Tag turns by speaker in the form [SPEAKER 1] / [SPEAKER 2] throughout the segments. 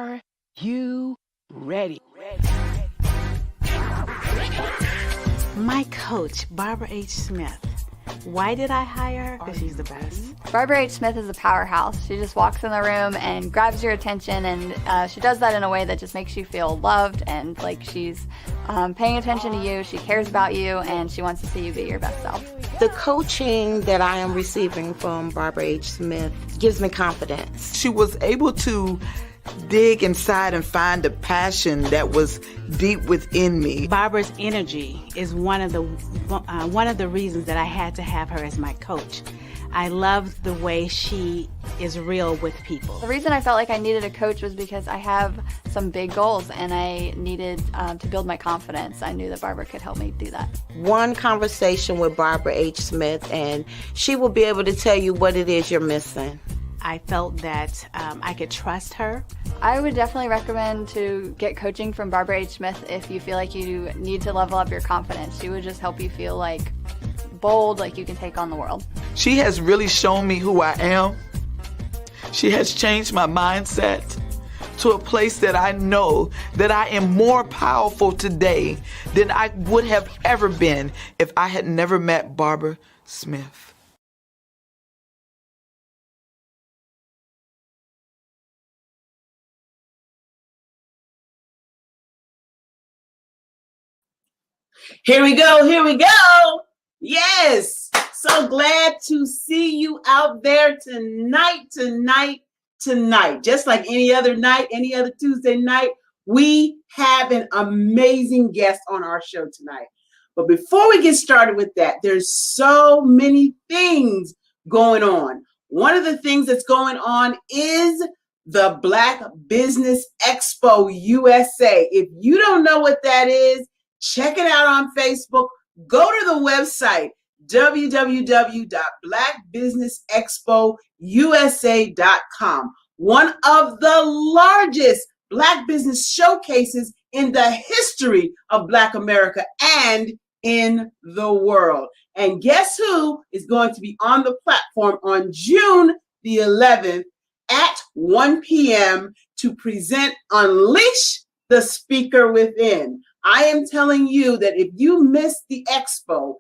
[SPEAKER 1] Are you ready?
[SPEAKER 2] My coach, Barbara H. Smith. Why did I hire her? Because she's the best.
[SPEAKER 3] Barbara H. Smith is a powerhouse. She just walks in the room and grabs your attention, and she does that in a way that just makes you feel loved and like she's paying attention to you. She cares about you, and she wants to see you be your best self.
[SPEAKER 4] The coaching that I am receiving from Barbara H. Smith gives me confidence.
[SPEAKER 5] She was able to dig inside and find a passion that was deep within me.
[SPEAKER 2] Barbara's energy is one of the reasons that I had to have her as my coach. I loved the way she is real with people.
[SPEAKER 3] The reason I felt like I needed a coach was because I have some big goals and I needed to build my confidence. I knew that Barbara could help me do that.
[SPEAKER 4] One conversation with Barbara H. Smith and she will be able to tell you what it is you're missing.
[SPEAKER 2] I felt that I could trust her.
[SPEAKER 3] I would definitely recommend to get coaching from Barbara H. Smith if you feel like you need to level up your confidence. She would just help you feel like bold, like you can take on the world.
[SPEAKER 5] She has really shown me who I am. She has changed my mindset to a place that I know that I am more powerful today than I would have ever been if I had never met Barbara Smith.
[SPEAKER 6] Here we go. Here we go. Yes. So glad to see you out there tonight. Just like any other night, any other Tuesday night, we have an amazing guest on our show tonight. But before we get started with that, there's so many things going on. One of the things that's going on is the Black Business Expo USA. If you don't know what that is, check it out on Facebook. Go to the website, www.blackbusinessexpousa.com. One of the largest Black business showcases in the history of Black America and in the world. And guess who is going to be on the platform on June the 11th at 1 p.m. to present Unleash the Speaker Within. I am telling you that if you miss the expo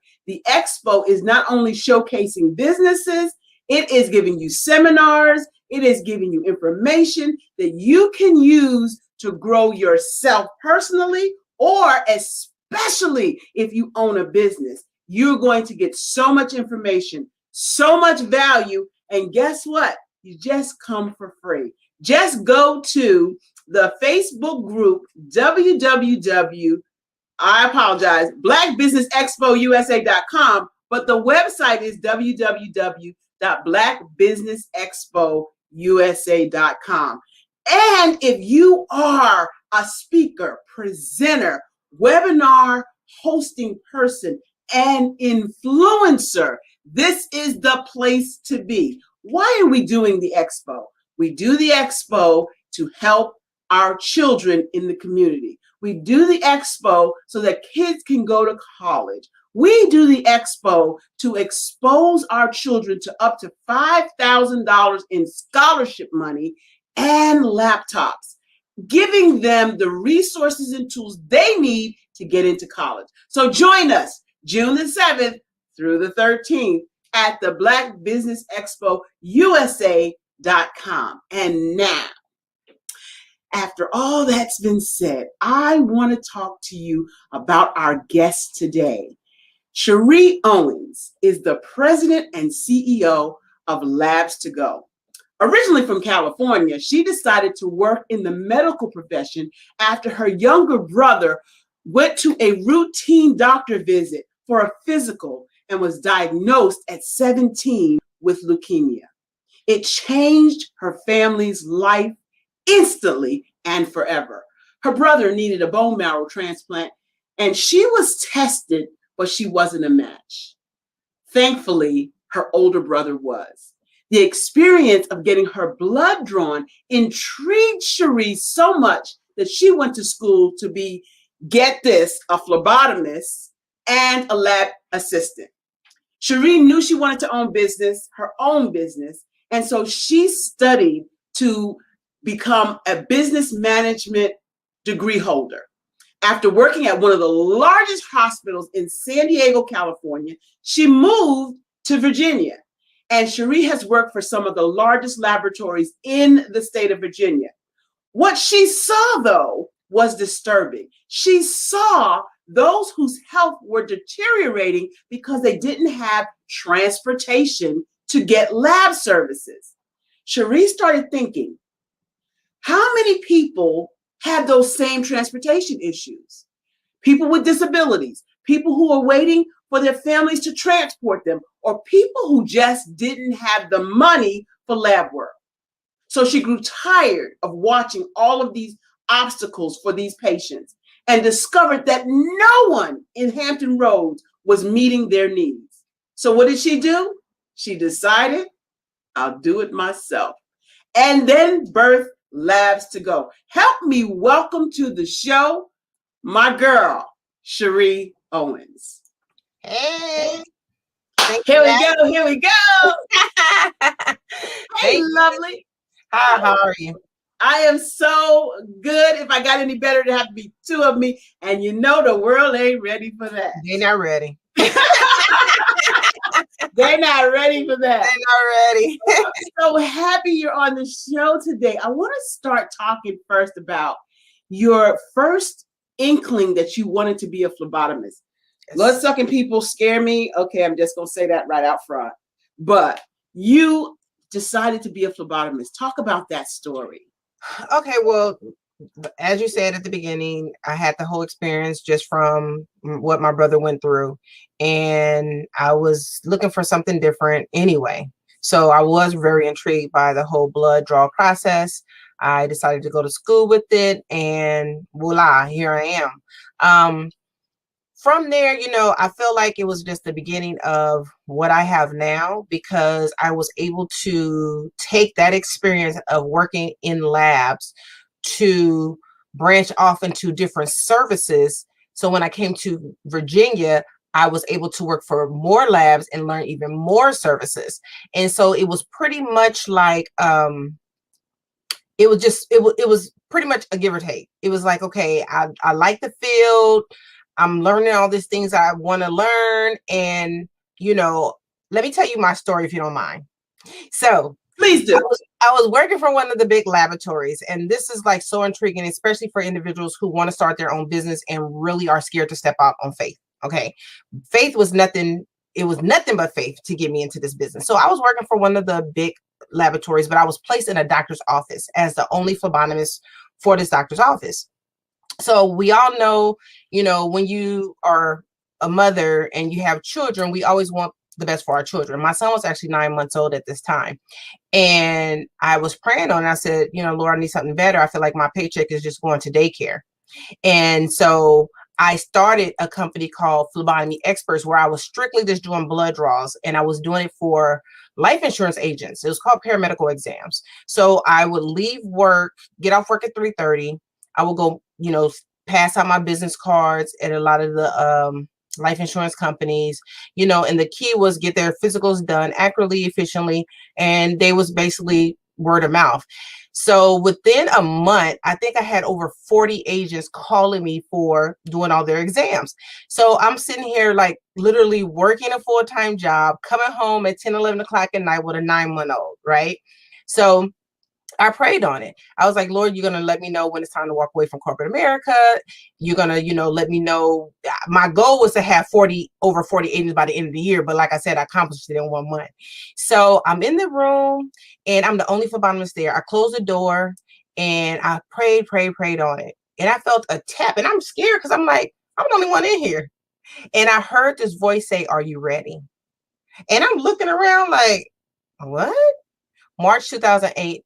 [SPEAKER 6] is not only showcasing businesses, it is giving you seminars, it is giving you information that you can use to grow yourself personally, or especially if you own a business. You're going to get so much information, so much value, and guess what? You just come for free. Just go to the Facebook group, blackbusinessexpousa.com, but the website is www.blackbusinessexpousa.com. And if you are a speaker, presenter, webinar hosting person, and influencer, this is the place to be. Why are we doing the expo? We do the expo to help our children in the community. We do the expo so that kids can go to college. We do the expo to expose our children to up to $5,000 in scholarship money and laptops, giving them the resources and tools they need to get into college. So join us June the 7th through the 13th at the Black Business Expo USA.com. And now, after all that's been said, I want to talk to you about our guest today. Cherie Owens is the president and CEO of Labs2Go. Originally from California, she decided to work in the medical profession after her younger brother went to a routine doctor visit for a physical and was diagnosed at 17 with leukemia. It changed her family's life instantly and forever. Her brother needed a bone marrow transplant, and she was tested, but she wasn't a match. Thankfully, her older brother was. The experience of getting her blood drawn intrigued Cherie so much that she went to school to be, get this, a phlebotomist and a lab assistant. Cherie knew she wanted to own business, her own business, and so she studied to become a business management degree holder. After working at one of the largest hospitals in San Diego, California, she moved to Virginia. And Cherie has worked for some of the largest laboratories in the state of Virginia. What she saw, though, was disturbing. She saw those whose health were deteriorating because they didn't have transportation to get lab services. Cherie started thinking, how many people have those same transportation issues? People with disabilities, people who are waiting for their families to transport them, or people who just didn't have the money for lab work. So she grew tired of watching all of these obstacles for these patients and discovered that no one in Hampton Roads was meeting their needs. So what did she do? She decided, I'll do it myself. And then birthed Labs to Go. Help me welcome to the show my girl, Cherie Owens.
[SPEAKER 7] Hey.
[SPEAKER 6] Here we go. Hey, lovely.
[SPEAKER 7] Hi, how are you?
[SPEAKER 6] I am so good. If I got any better, it'd have to be two of me. And you know the world ain't ready for that.
[SPEAKER 7] They're not ready.
[SPEAKER 6] They're not ready for that.
[SPEAKER 7] They're not ready.
[SPEAKER 6] I'm so happy you're on the show today. I want to start talking first about your first inkling that you wanted to be a phlebotomist. Blood-sucking people scare me. Okay, I'm just going to say that right out front. But you decided to be a phlebotomist. Talk about that story.
[SPEAKER 7] Okay, well, as you said at the beginning, I had the whole experience just from what my brother went through. And I was looking for something different anyway. So I was very intrigued by the whole blood draw process. I decided to go to school with it, and voila, here I am. From there, you know, I feel like it was just the beginning of what I have now, because I was able to take that experience of working in labs to branch off into different services. So when I came to Virginia, I was able to work for more labs and learn even more services. And so it was pretty much like, it was pretty much a give or take. It was like, okay, I like the field. I'm learning all these things I want to learn. And, you know, let me tell you my story if you don't mind. So
[SPEAKER 6] please do.
[SPEAKER 7] I was working for one of the big laboratories, and this is like so intriguing, especially for individuals who want to start their own business and really are scared to step out on faith. Okay. Faith was nothing. It was nothing but faith to get me into this business. So I was working for one of the big laboratories, but I was placed in a doctor's office as the only phlebotomist for this doctor's office. So we all know, you know, when you are a mother and you have children, we always want the best for our children. My son was actually 9 months old at this time. And I was praying on it. I said, you know, Lord, I need something better. I feel like my paycheck is just going to daycare. And so I started a company called Phlebotomy Experts, where I was strictly just doing blood draws, and I was doing it for life insurance agents. It was called paramedical exams. So I would leave work, get off work at 3:30. I will go, you know, pass out my business cards at a lot of the life insurance companies, you know, and the key was get their physicals done accurately, efficiently, and they was basically word of mouth. So within a month, I think I had over 40 agents calling me for doing all their exams. So I'm sitting here like literally working a full-time job, coming home at 10, 11 o'clock at night with a 9-month-old, right? So I prayed on it. I was like, Lord, you're going to let me know when it's time to walk away from corporate America. You're going to, you know, let me know. My goal was to have over 40 agents by the end of the year. But like I said, I accomplished it in 1 month. So I'm in the room and I'm the only phlebotomist there. I closed the door and I prayed on it. And I felt a tap, and I'm scared because I'm like, I'm the only one in here. And I heard this voice say, are you ready? And I'm looking around like, what? March 2008.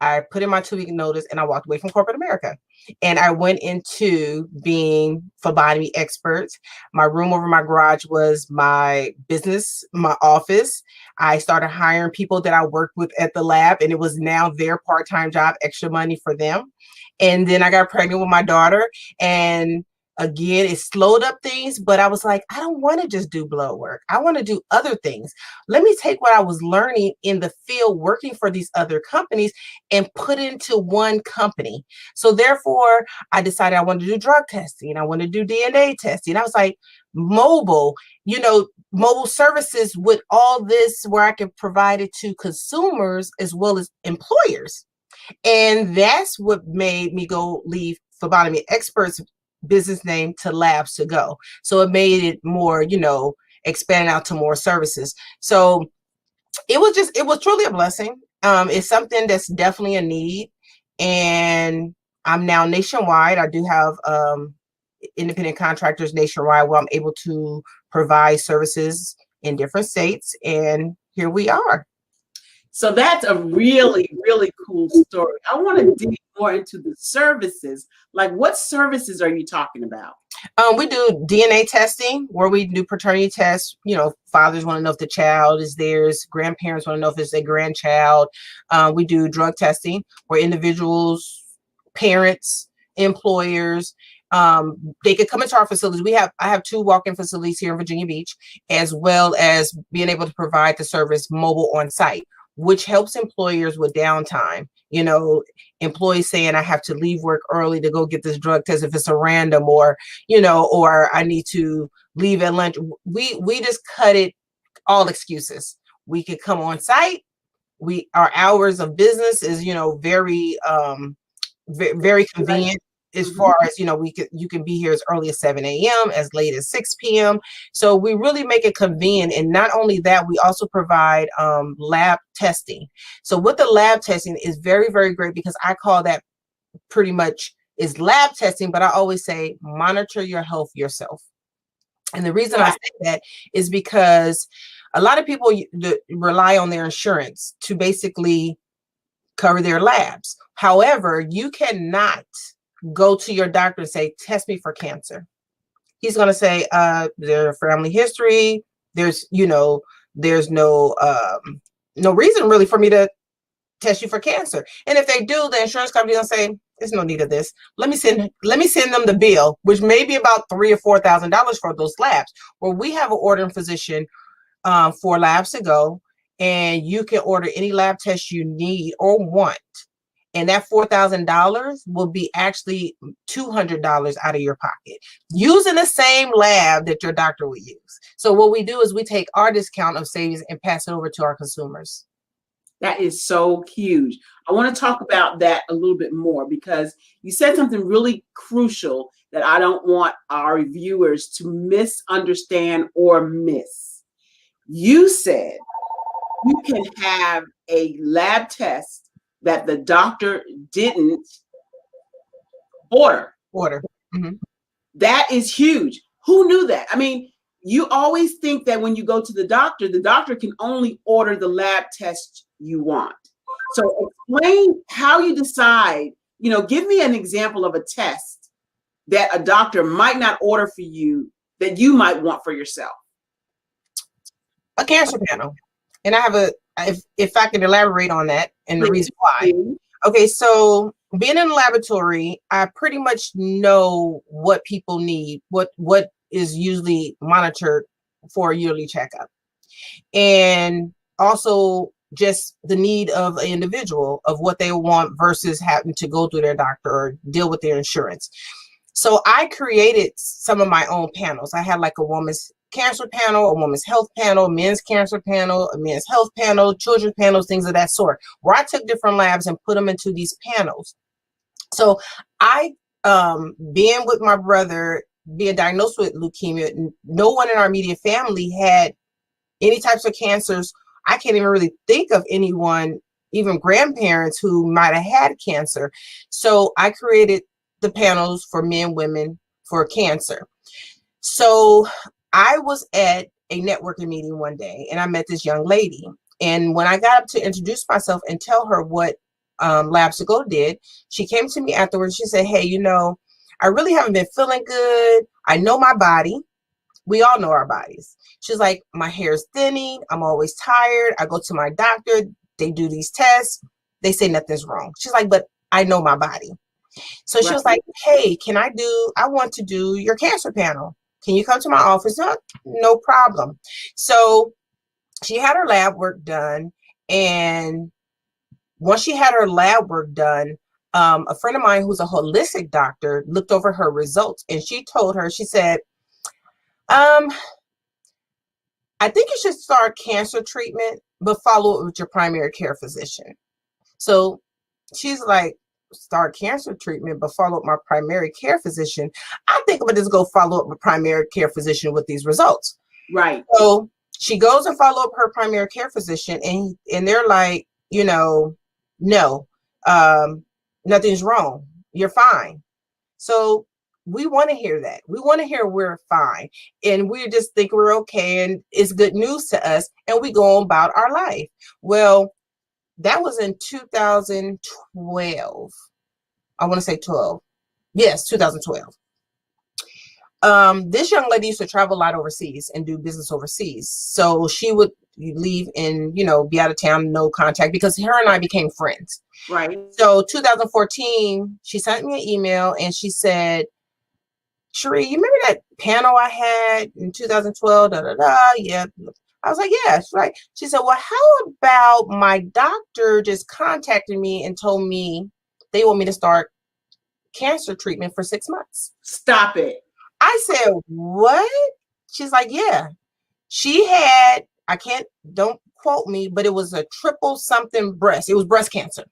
[SPEAKER 7] I put in my 2-week notice and I walked away from corporate America. And I went into being Phlebotomy Experts. My room over my garage was my business, my office. I started hiring people that I worked with at the lab, and it was now their part-time job, extra money for them. And then I got pregnant with my daughter, and again, it slowed up things, but I was like, I don't want to just do blood work. I want to do other things. Let me take what I was learning in the field working for these other companies and put into one company. So therefore, I decided I wanted to do drug testing. I wanted to do DNA testing. I was like, mobile, mobile services with all this where I could provide it to consumers as well as employers. And that's what made me go leave Phlebotomy Experts business name to Labs to Go. So it made it more, expanding out to more services. So it was truly a blessing. It's something that's definitely a need. And I'm now nationwide. I do have independent contractors nationwide where I'm able to provide services in different states. And here we are.
[SPEAKER 6] So that's a really, really cool story. I want to dig more into the services. Like, what services are you talking about?
[SPEAKER 7] We do DNA testing where we do paternity tests. Fathers want to know if the child is theirs. Grandparents want to know if it's their grandchild. We do drug testing where individuals, parents, employers, they could come into our facilities. I have 2 walk-in facilities here in Virginia Beach, as well as being able to provide the service mobile on site, which helps employers with downtime. Employees saying I have to leave work early to go get this drug test if it's a random, or I need to leave at lunch. We just cut it all excuses. We could come on site. Our hours of business is, very, very convenient. As far as, you can be here as early as 7 a.m., as late as 6 p.m. So we really make it convenient. And not only that, we also provide lab testing. So with the lab testing is very, very great, because I call that pretty much is lab testing, but I always say monitor your health yourself. And the reason I say that is because a lot of people rely on their insurance to basically cover their labs. However, you cannot go to your doctor and say, test me for cancer. He's going to say, their family history, there's no reason really for me to test you for cancer. And if they do, the insurance company will say, there's no need of this. Let me send them the bill, which may be about $3,000 or $4,000 for those labs. Well, we have an ordering physician for Labs to Go, and you can order any lab test you need or want. And that $4,000 will be actually $200 out of your pocket using the same lab that your doctor would use. So what we do is we take our discount of savings and pass it over to our consumers.
[SPEAKER 6] That is so huge. I want to talk about that a little bit more, because you said something really crucial that I don't want our viewers to misunderstand or miss. You said you can have a lab test that the doctor didn't order.
[SPEAKER 7] Mm-hmm.
[SPEAKER 6] That is huge. Who knew that? I mean, you always think that when you go to the doctor can only order the lab test you want. So explain how you decide, give me an example of a test that a doctor might not order for you that you might want for yourself.
[SPEAKER 7] A cancer panel. And I have if I can elaborate on that and the reason why. Okay, so being in the laboratory, I pretty much know what people need, what is usually monitored for a yearly checkup. And also just the need of an individual of what they want versus having to go through their doctor or deal with their insurance. So I created some of my own panels. I had like a woman's cancer panel, a woman's health panel, a men's cancer panel, a men's health panel, children's panels, things of that sort, where I took different labs and put them into these panels. So I, being with my brother, being diagnosed with leukemia, no one in our immediate family had any types of cancers. I can't even really think of anyone, even grandparents, who might have had cancer. So I created the panels for men, women for cancer. So I was at a networking meeting one day and I met this young lady. And when I got up to introduce myself and tell her what Labs to Go did, she came to me afterwards. She said, hey, I really haven't been feeling good. I know my body. We all know our bodies. She's like, my hair's thinning. I'm always tired. I go to my doctor. They do these tests. They say nothing's wrong. She's like, but I know my body. So she
[SPEAKER 6] Right.
[SPEAKER 7] was like, hey, I want to do your cancer panel. Can you come to my office? No problem. So she had her lab work done. And once she had her lab work done, a friend of mine who's a holistic doctor looked over her results, and she told her, she said, I think you should start cancer treatment, but follow it with your primary care physician. So she's like, start cancer treatment, but follow up my primary care physician. I think I'm gonna just go follow up my primary care physician with these results.
[SPEAKER 6] Right.
[SPEAKER 7] So she goes and follow up her primary care physician, and they're like, no, nothing's wrong. You're fine. So we want to hear that. We want to hear we're fine. And we just think we're okay and it's good news to us. And we go on about our life. Well, that was in 2012. I want to say 12. Yes, 2012. This young lady used to travel a lot overseas and do business overseas. So she would leave and, be out of town, no contact, because her and I became friends.
[SPEAKER 6] Right.
[SPEAKER 7] So 2014, she sent me an email and she said, Cherie, you remember that panel I had in 2012? Yeah. I was like, yeah. She's like, she said, well, how about my doctor just contacted me and told me they want me to start cancer treatment for 6 months.
[SPEAKER 6] Stop it.
[SPEAKER 7] I said, what? She's like, yeah. She had, don't quote me, but it was a triple something breast. It was breast cancer,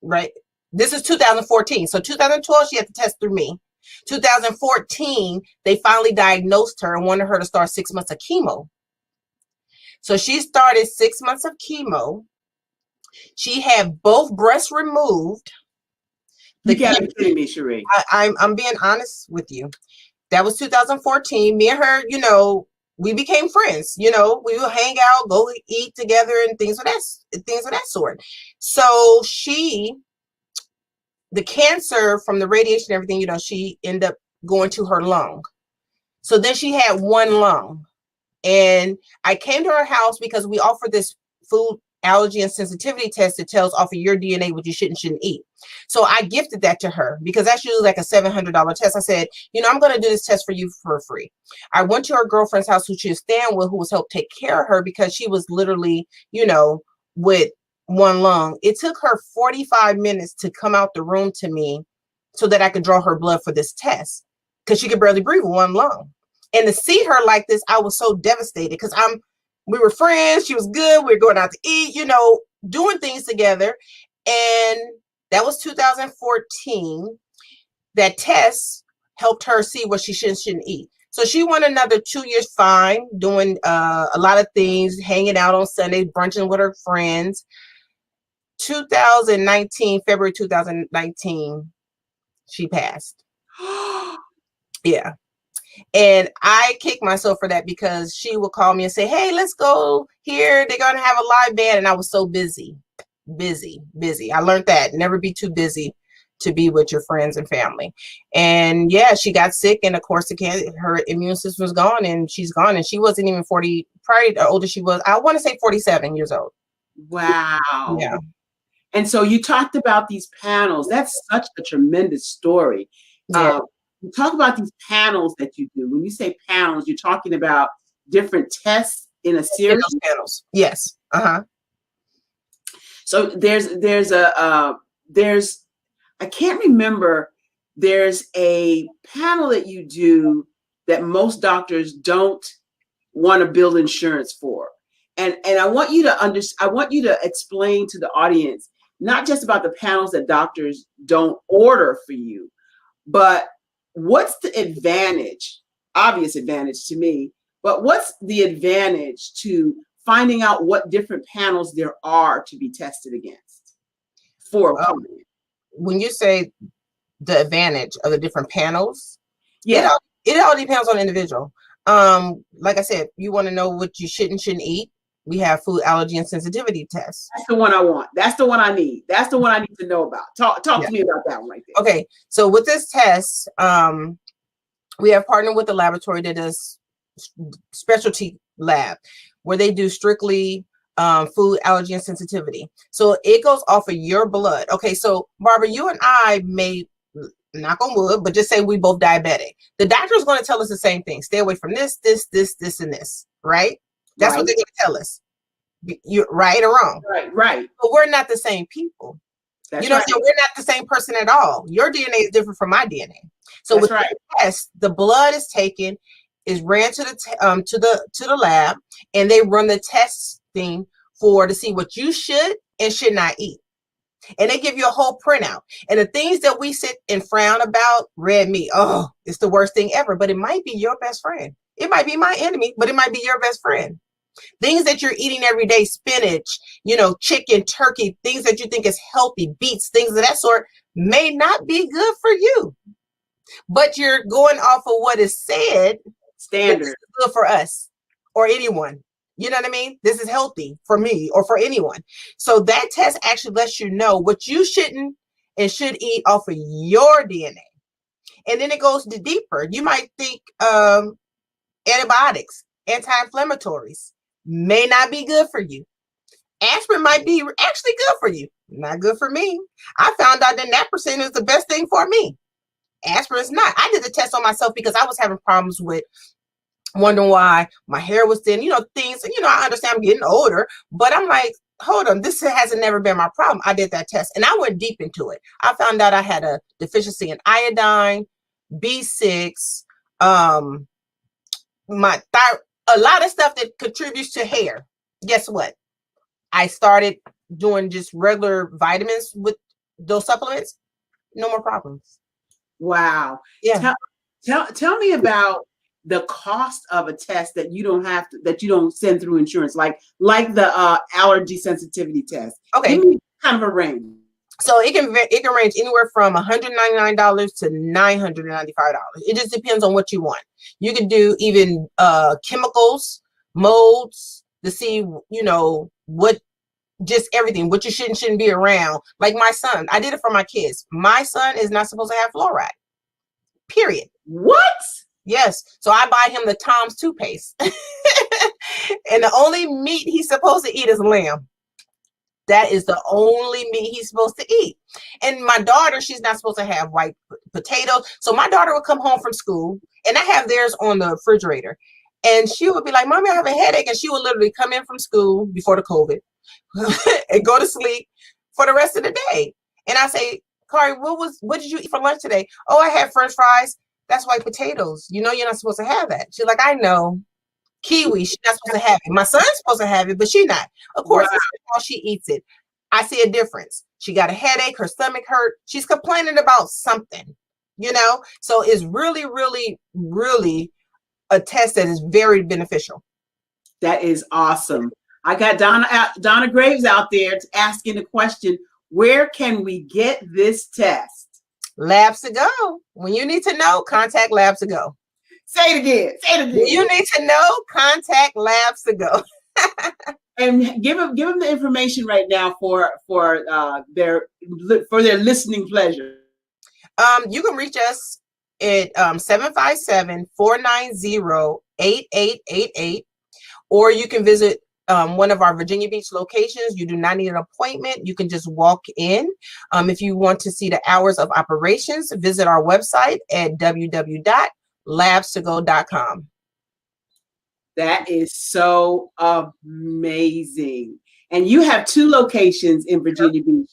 [SPEAKER 7] right? This is 2014. So 2012, she had to test through me. 2014, they finally diagnosed her and wanted her to start 6 months of chemo. So she started 6 months of chemo. She had both breasts removed.
[SPEAKER 6] You gotta be kidding me, Cherie.
[SPEAKER 7] I'm being honest with you. That was 2014. Me and her, we became friends. We would hang out, go eat together, and things of that sort. So the cancer from the radiation and everything, she ended up going to her lung. So then she had one lung. And I came to her house because we offer this food allergy and sensitivity test that tells off of your DNA what you should and shouldn't eat. So I gifted that to her because that's usually like a $700 test. I said, I'm going to do this test for you for free. I went to her girlfriend's house who she was staying with, who was helped take care of her because she was literally, with one lung. It took her 45 minutes to come out the room to me so that I could draw her blood for this test because she could barely breathe with one lung. And to see her like this, I was so devastated because we were friends. She was good. We were going out to eat, doing things together. And that was 2014. That test helped her see what she shouldn't eat. So she went another 2 years fine, doing a lot of things, hanging out on Sundays, brunching with her friends. 2019, February 2019, she passed. Yeah. And I kicked myself for that because she would call me and say, hey, let's go here. They're going to have a live band. And I was so busy. I learned that. Never be too busy to be with your friends and family. And yeah, she got sick. And of course, her immune system was gone and she's gone. And she wasn't even 40, probably the older she was. I want to say 47 years old.
[SPEAKER 6] Wow.
[SPEAKER 7] Yeah.
[SPEAKER 6] And so you talked about these panels. That's such a tremendous story.
[SPEAKER 7] Yeah.
[SPEAKER 6] You talk about these panels that you do. When you say panels, you're talking about different tests in a series.
[SPEAKER 7] Panels. Yes. Uh-huh.
[SPEAKER 6] So there's I can't remember. There's a panel that you do that most doctors don't want to build insurance for. And I want you to explain to the audience, not just about the panels that doctors don't order for you, but what's the advantage, obvious advantage to me, but what's the advantage to finding out what different panels there are to be tested against for a company?
[SPEAKER 7] When you say the advantage of the different panels,
[SPEAKER 6] yeah,
[SPEAKER 7] it all depends on the individual. Like I said, you want to know what you should and shouldn't eat. We have food allergy and sensitivity tests.
[SPEAKER 6] That's the one I want. That's the one I need. That's the one I need to know about. Talk to me about that one right there.
[SPEAKER 7] Okay. So with this test, we have partnered with a laboratory that does specialty lab where they do strictly food allergy and sensitivity. So it goes off of your blood. Okay, so Barbara, you and I may, knock on wood, but just say we both diabetic. The doctor is going to tell us the same thing. Stay away from this, and this, right? That's what they're going to tell us. You're right or wrong.
[SPEAKER 6] Right.
[SPEAKER 7] But we're not the same people.
[SPEAKER 6] That's
[SPEAKER 7] you know,
[SPEAKER 6] right.
[SPEAKER 7] so we're not the same person at all. Your DNA is different from my DNA. So
[SPEAKER 6] That's
[SPEAKER 7] with
[SPEAKER 6] right.
[SPEAKER 7] the test, the blood is taken, is ran to the lab, and they run the testing to see what you should and should not eat. And they give you a whole printout. And the things that we sit and frown about, red meat, oh, it's the worst thing ever. But it might be your best friend. It might be my enemy, but it might be your best friend. Things that you're eating every day, spinach, chicken, turkey, things that you think is healthy, beets, things of that sort, may not be good for you. But you're going off of what is said,
[SPEAKER 6] Standard.
[SPEAKER 7] this is good for us or anyone. You know what I mean? This is healthy for me or for anyone. So that test actually lets you know what you shouldn't and should eat off of your DNA. And then it goes deeper. You might think antibiotics, anti-inflammatories may not be good for you. Aspirin might be actually good for you. Not good for me. I found out that naproxen is the best thing for me. Aspirin is not. I did the test on myself because I was having problems with wondering why my hair was thin, things, I understand I'm getting older, but I'm like, hold on, this hasn't never been my problem. I did that test and I went deep into it. I found out I had a deficiency in iodine, B6, a lot of stuff that contributes to hair. Guess what? I started doing just regular vitamins with those supplements. No more problems.
[SPEAKER 6] Wow.
[SPEAKER 7] Yeah.
[SPEAKER 6] Tell me about the cost of a test that you don't send through insurance, like the allergy sensitivity test.
[SPEAKER 7] Okay.
[SPEAKER 6] Give me kind of a range.
[SPEAKER 7] So it can range anywhere from $199 to $995. It just depends on what you want. You can do even chemicals, molds to see, what, just everything, what you shouldn't be around. Like my son, I did it for my kids. My son is not supposed to have fluoride. Period.
[SPEAKER 6] What?
[SPEAKER 7] Yes. So I buy him the Tom's toothpaste. And the only meat he's supposed to eat is lamb. That is the only meat he's supposed to eat. And my daughter, she's not supposed to have white potatoes. So my daughter would come home from school, and I have theirs on the refrigerator. And she would be like, Mommy, I have a headache. And she would literally come in from school before the COVID and go to sleep for the rest of the day. And I say, Kari, what did you eat for lunch today? Oh, I had French fries. That's white potatoes. You're not supposed to have that. She's like, I know. Kiwi, she's not supposed to have it. My son's supposed to have it, but she's not. Of course, wow. How she eats it. I see a difference. She got a headache, her stomach hurt. She's complaining about something, So it's really, really, really a test that is very beneficial.
[SPEAKER 6] That is awesome. I got Donna Graves out there asking the question, where can we get this test?
[SPEAKER 7] Labs to Go. When you need to know, contact Labs to Go.
[SPEAKER 6] Say it again. When
[SPEAKER 7] you need to know, contact Labs to Go.
[SPEAKER 6] And give them the information right now for their listening pleasure.
[SPEAKER 7] You can reach us at 757-490-8888, or you can visit one of our Virginia Beach locations. You do not need an appointment. You can just walk in. If you want to see the hours of operations, visit our website at www.labstogo.com.
[SPEAKER 6] That is so amazing. And you have 2 locations in Virginia Beach.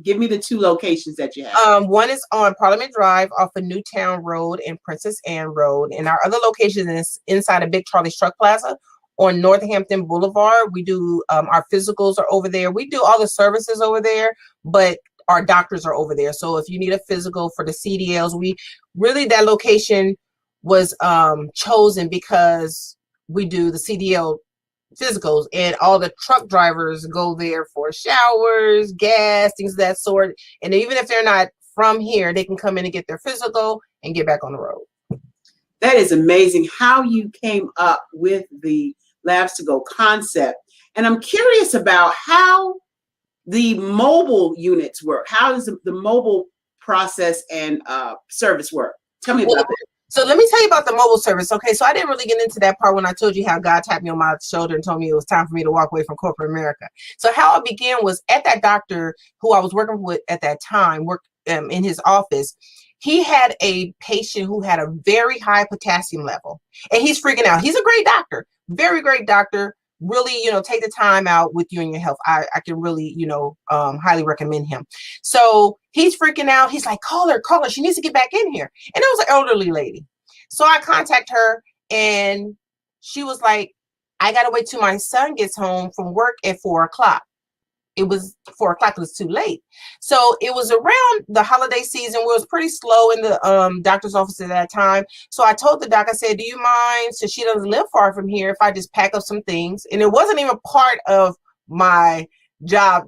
[SPEAKER 6] Give me the 2 locations that you have.
[SPEAKER 7] One is on Parliament Drive off of Newtown Road and Princess Anne Road. And our other location is inside of Big Charlie's Truck Plaza on Northampton Boulevard. We do our physicals are over there. We do all the services over there, but our doctors are over there. So if you need a physical for the CDLs, that location was chosen because we do the CDL physicals, and all the truck drivers go there for showers, gas, things of that sort. And even if they're not from here, they can come in and get their physical and get back on the road.
[SPEAKER 6] That is amazing how you came up with the Labs to Go concept. And I'm curious about how the mobile units work. How does the mobile process and service work? Tell me about that.
[SPEAKER 7] So let me tell you about the mobile service. Okay, so I didn't really get into that part when I told you how God tapped me on my shoulder and told me it was time for me to walk away from corporate America. So how it began was at that doctor who I was working with at that time, in his office. He had a patient who had a very high potassium level, and he's freaking out. He's a great doctor, very great doctor. Really, take the time out with you and your health. I can really, highly recommend him. So he's freaking out. He's like, call her. She needs to get back in here. And it was an elderly lady. So I contact her, and she was like, I got to wait till my son gets home from work at 4:00. It was 4:00. It was too late. So it was around the holiday season where it was pretty slow in the doctor's office at that time. So I told the doc, I said, do you mind, since she doesn't live far from here, if I just pack up some things? And it wasn't even part of my job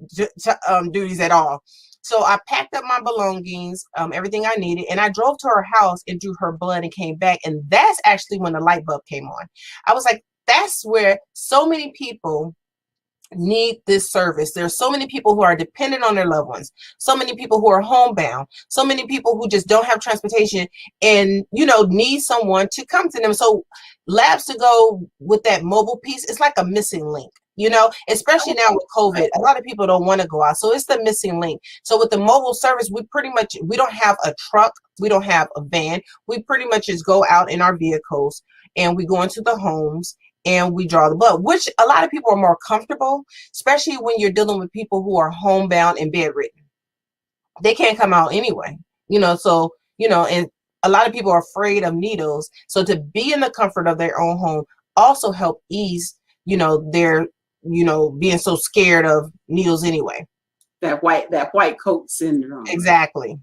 [SPEAKER 7] duties at all. So I packed up my belongings, everything I needed, and I drove to her house and drew her blood and came back. And that's actually when the light bulb came on. I was like, that's where so many people need this service. There are so many people who are dependent on their loved ones, so many people who are homebound, so many people who just don't have transportation and need someone to come to them. So Labs to Go with that mobile piece, it's like a missing link, especially now with COVID. A lot of people don't want to go out, so it's the missing link. So with the mobile service, we don't have a truck, we don't have a van, we pretty much just go out in our vehicles and we go into the homes and we draw the blood, which a lot of people are more comfortable, especially when you're dealing with people who are homebound and bedridden. They can't come out anyway, and a lot of people are afraid of needles. So to be in the comfort of their own home also help ease, their, being so scared of needles anyway.
[SPEAKER 6] That white coat syndrome.
[SPEAKER 7] Exactly.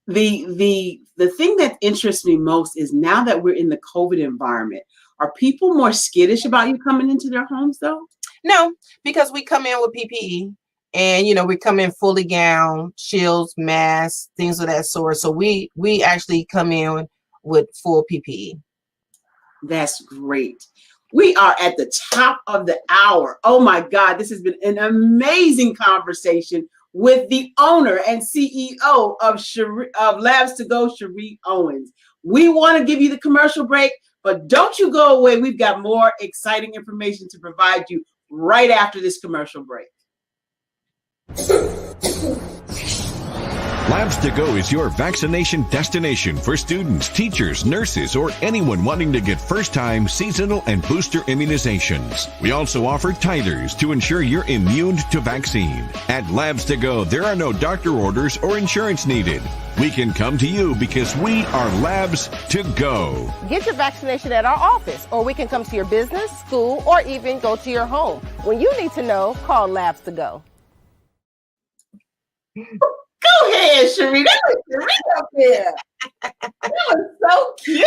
[SPEAKER 6] The thing that interests me most is now that we're in the COVID environment, are people more skittish about you coming into their homes though?
[SPEAKER 7] No, because we come in with PPE and we come in fully gowned, shields, masks, things of that sort. So we actually come in with full PPE.
[SPEAKER 6] That's great. We are at the top of the hour. Oh my God, this has been an amazing conversation with the owner and CEO of Labs to Go, Cherie Owens. We want to give you the commercial break, but don't you go away. We've got more exciting information to provide you right after this commercial break.
[SPEAKER 8] Labs to Go is your vaccination destination for students, teachers, nurses, or anyone wanting to get first-time, seasonal, and booster immunizations. We also offer titers to ensure you're immune to vaccine. At Labs to Go, there are no doctor orders or insurance needed. We can come to you because we are Labs to Go.
[SPEAKER 9] Get your vaccination at our office, or we can come to your business, school, or even go to your home. When you need to know, call Labs to Go.
[SPEAKER 6] Go ahead, Cherie. That was Cherie up there. That was so cute.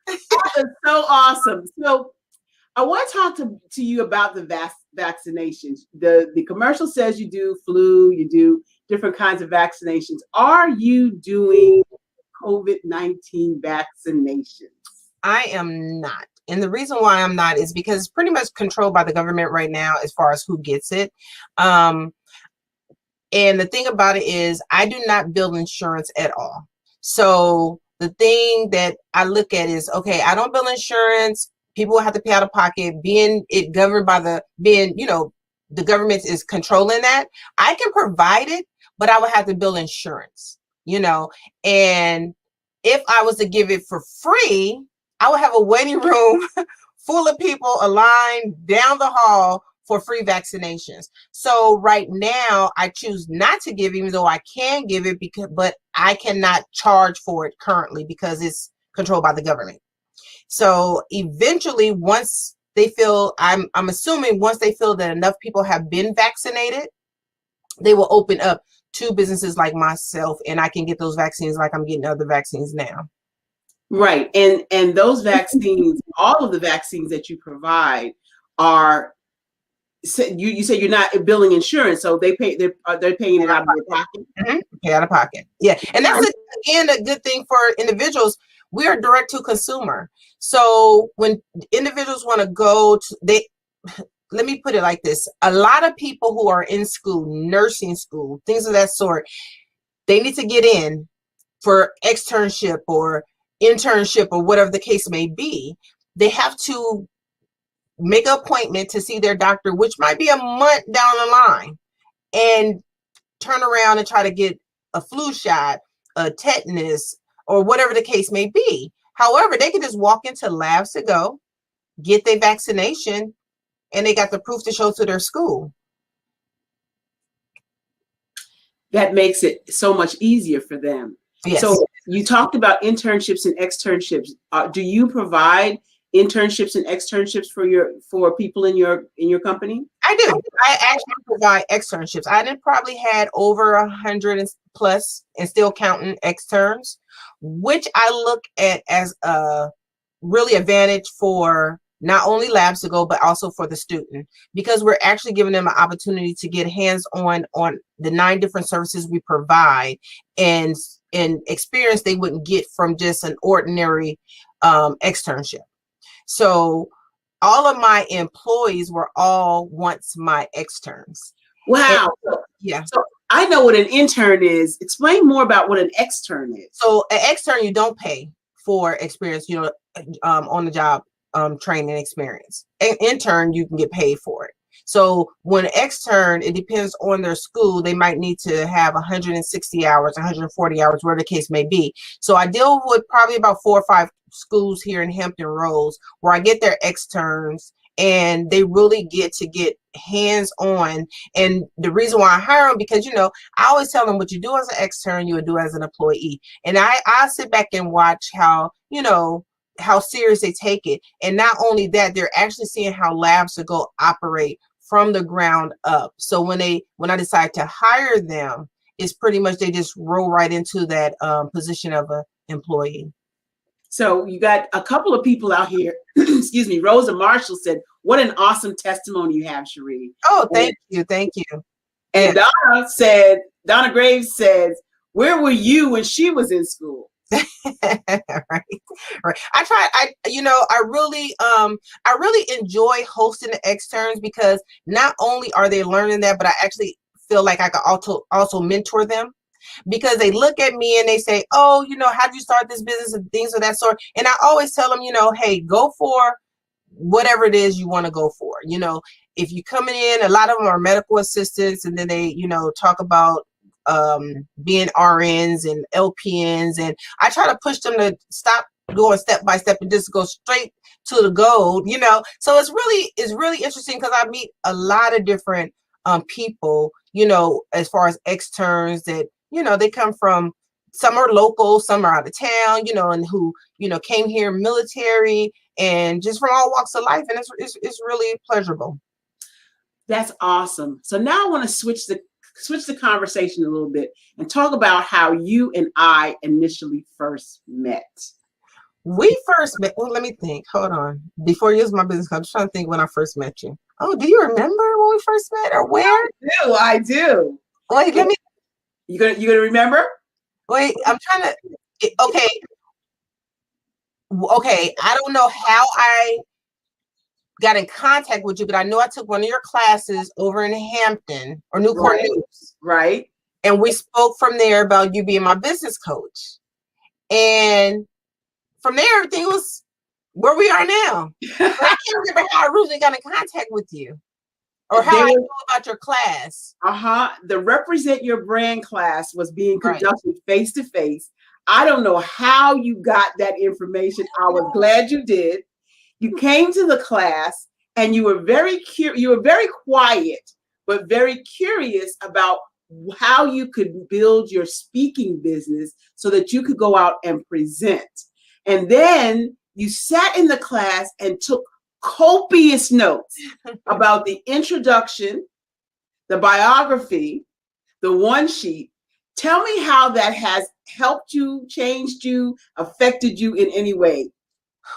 [SPEAKER 6] That was so awesome. So I want to talk to you about the vaccinations. The commercial says you do flu, you do different kinds of vaccinations. Are you doing COVID-19 vaccinations?
[SPEAKER 7] I am not. And the reason why I'm not is because it's pretty much controlled by the government right now as far as who gets it. And the thing about it is I do not bill insurance at all. So the thing that I look at is, okay, I don't bill insurance. People have to pay out of pocket. Being it governed by the government is controlling that. I can provide it, but I would have to bill insurance, and if I was to give it for free, I would have a waiting room full of people aligned down the hall for free vaccinations. So right now I choose not to give, even though I can give it, but I cannot charge for it currently because it's controlled by the government. So eventually, once they feel, I'm assuming once they feel that enough people have been vaccinated, they will open up to businesses like myself, and I can get those vaccines like I'm getting other vaccines now.
[SPEAKER 6] Right. And those vaccines, all of the vaccines that you provide are, you say you're not billing insurance, so they're paying it out of their pocket.
[SPEAKER 7] Mm-hmm. Pay out of pocket. Yeah. And that's again a good thing for individuals. We are direct to consumer. So when individuals want to go to, let me put it like this. A lot of people who are in school, nursing school, things of that sort, they need to get in for externship or internship or whatever the case may be, they have to make an appointment to see their doctor, which might be a month down the line, and turn around and try to get a flu shot, a tetanus, or whatever the case may be. However, they can just walk into Labs to Go, get their vaccination, and they got the proof to show to their school.
[SPEAKER 6] That makes it so much easier for them.
[SPEAKER 7] Yes.
[SPEAKER 6] So you talked about internships and externships. Do you provide internships and externships for people in your company?
[SPEAKER 7] I do. I actually provide externships. I done probably had over 100 and plus, and still counting, externs, which I look at as a really advantage for not only Labs to Go, but also for the student, because we're actually giving them an opportunity to get hands-on on the 9 different services we provide, and experience they wouldn't get from just an ordinary externship. So all of my employees were all once my externs.
[SPEAKER 6] Wow.
[SPEAKER 7] And, yeah.
[SPEAKER 6] So I know what an intern is. Explain more about what an extern is.
[SPEAKER 7] So an extern, you don't pay for experience, on the job training experience. An intern, you can get paid for it. So when an extern, it depends on their school. They might need to have 160 hours, 140 hours, whatever the case may be. So I deal with probably about 4 or 5 schools here in Hampton Roads where I get their externs, and they really get hands-on. And the reason why I hire them, because, I always tell them what you do as an extern, you would do as an employee. And I sit back and watch how serious they take it. And not only that, they're actually seeing how Labs to Go operate from the ground up. So when I decide to hire them, it's pretty much they just roll right into that position of an employee.
[SPEAKER 6] So you got a couple of people out here. Excuse me. Rosa Marshall said, "What an awesome testimony you have, Cherie."
[SPEAKER 7] Oh, thank you.
[SPEAKER 6] And Donna Graves says, "Where were you when she was in school?"
[SPEAKER 7] right. I really enjoy hosting the externs, because not only are they learning that, but I actually feel like I could also mentor them, because they look at me and they say, "Oh, how did you start this business?" and things of that sort. And I always tell them, hey, go for whatever it is you want to go for. If you coming in, a lot of them are medical assistants, and then they, talk about being RNs and LPNs, and I try to push them to stop going step by step and just go straight to the goal. So it's really interesting, because I meet a lot of different people, as far as externs that they come from. Some are local, some are out of town, and who came here military, and just from all walks of life, and it's really pleasurable.
[SPEAKER 6] That's awesome. So now I want to switch the conversation a little bit and talk about how you and I initially first met.
[SPEAKER 7] We first met, well, let me think. Hold on. Before you use my business card, I'm just trying to think when I first met you. Oh, do you remember when we first met, or where?
[SPEAKER 6] I do.
[SPEAKER 7] Wait, let me.
[SPEAKER 6] You gonna remember?
[SPEAKER 7] Wait, I'm trying to. Okay. I don't know how I got in contact with you, but I know I took one of your classes over in Hampton or Newport News.
[SPEAKER 6] Right.
[SPEAKER 7] And we spoke from there about you being my business coach. And from there, everything was where we are now. I can't remember how I originally got in contact with you, or how I knew about your class.
[SPEAKER 6] The Represent Your Brand class was being conducted face to face. I don't know how you got that information. I was glad you did. You came to the class, and you were very quiet, but very curious about how you could build your speaking business so that you could go out and present. And then you sat in the class and took copious notes about the introduction, the biography, the one sheet. Tell me how that has helped you, changed you, affected you in any way.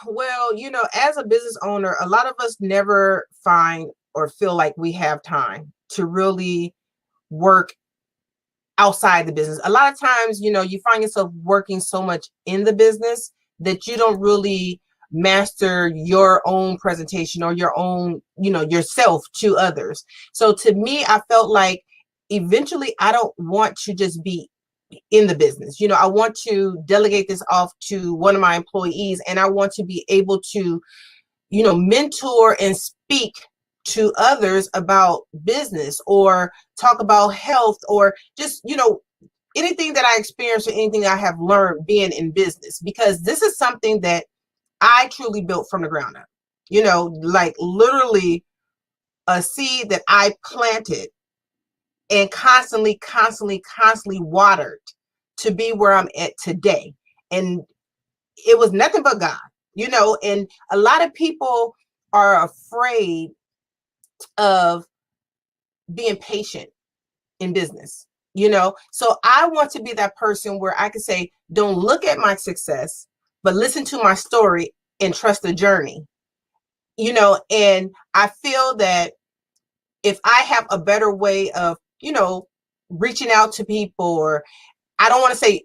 [SPEAKER 7] Well, as a business owner, a lot of us never find or feel like we have time to really work outside the business. A lot of times, you find yourself working so much in the business that you don't really master your own presentation or your own, yourself to others. So to me, I felt like eventually I don't want to just be in the business. You know, I want to delegate this off to one of my employees, and I want to be able to, you know, mentor and speak to others about business or talk about health or just, you know, anything that I experienced or anything I have learned being in business, because this is something that I truly built from the ground up. You know, like literally a seed that I planted and constantly watered to be where I'm at today. And it was nothing but God, you know, and a lot of people are afraid of being patient in business, you know. So I want to be that person where I can say, don't look at my success, but listen to my story and trust the journey, you know. And I feel that if I have a better way of, you know, reaching out to people, or I don't want to say,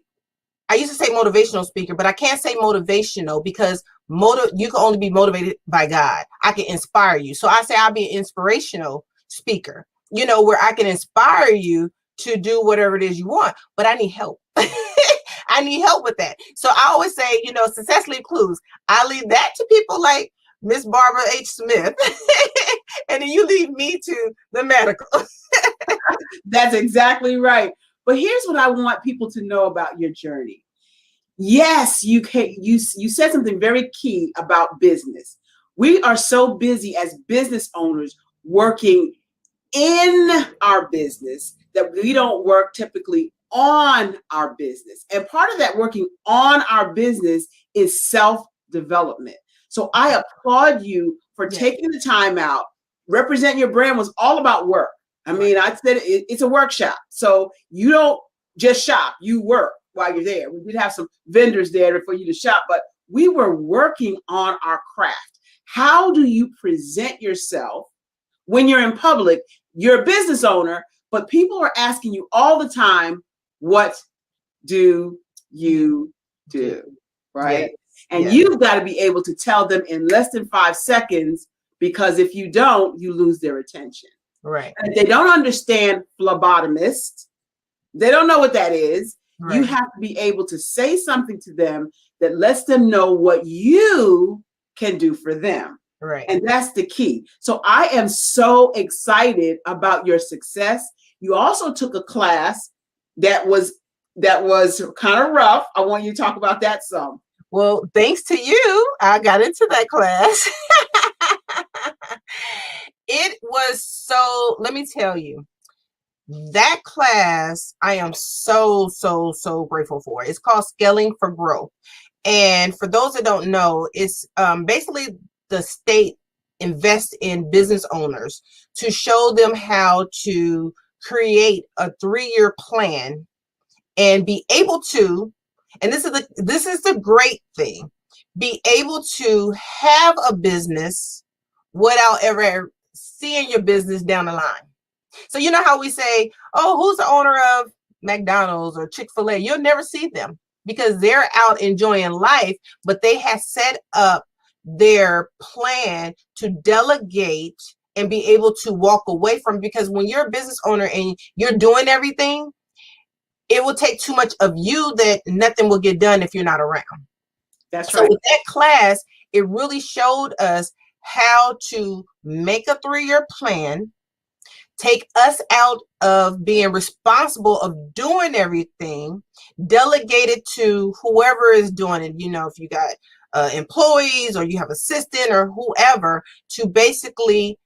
[SPEAKER 7] I used to say motivational speaker, but I can't say motivational because you can only be motivated by God. I can inspire you. So I say I'll be an inspirational speaker, you know, where I can inspire you to do whatever it is you want, but I need help. I need help with that. So I always say, you know, success leaves clues. I leave that to people like Miss Barbara H. Smith, and then you leave me to the medical.
[SPEAKER 6] That's exactly right. But here's what I want people to know about your journey. Yes, you said something very key about business. We are so busy as business owners working in our business that we don't work typically on our business. And part of that working on our business is self-development. So I applaud you for taking the time out. Represent Your Brand was all about work. I mean, I said it's a workshop. So you don't just shop, you work while you're there. We did have some vendors there for you to shop, but we were working on our craft. How do you present yourself when you're in public? You're a business owner, but people are asking you all the time, what do you do? Right? Yes. And you've got to be able to tell them in less than 5 seconds, because if you don't, you lose their attention.
[SPEAKER 7] Right.
[SPEAKER 6] And if they don't understand phlebotomist, they don't know what that is. Right. You have to be able to say something to them that lets them know what you can do for them.
[SPEAKER 7] Right.
[SPEAKER 6] And that's the key. So I am so excited about your success. You also took a class that was kind of rough. I want you to talk about that some.
[SPEAKER 7] Well, thanks to you, I got into that class. It was so, let me tell you, that class I am so grateful for. It's called Scaling for Growth. And for those that don't know, it's basically the state invests in business owners to show them how to create a 3-year plan and be able to, and this is the great thing, be able to have a business without ever seeing your business down the line. So you know how we say, oh, who's the owner of McDonald's or Chick-fil-A? You'll never see them because they're out enjoying life, but they have set up their plan to delegate and be able to walk away from, because when you're a business owner and you're doing everything, it will take too much of you that nothing will get done if you're not around.
[SPEAKER 6] That's right.
[SPEAKER 7] So with that class, it really showed us how to make a 3-year plan, take us out of being responsible of doing everything, delegate it to whoever is doing it. You know, if you got employees or you have assistant or whoever, to basically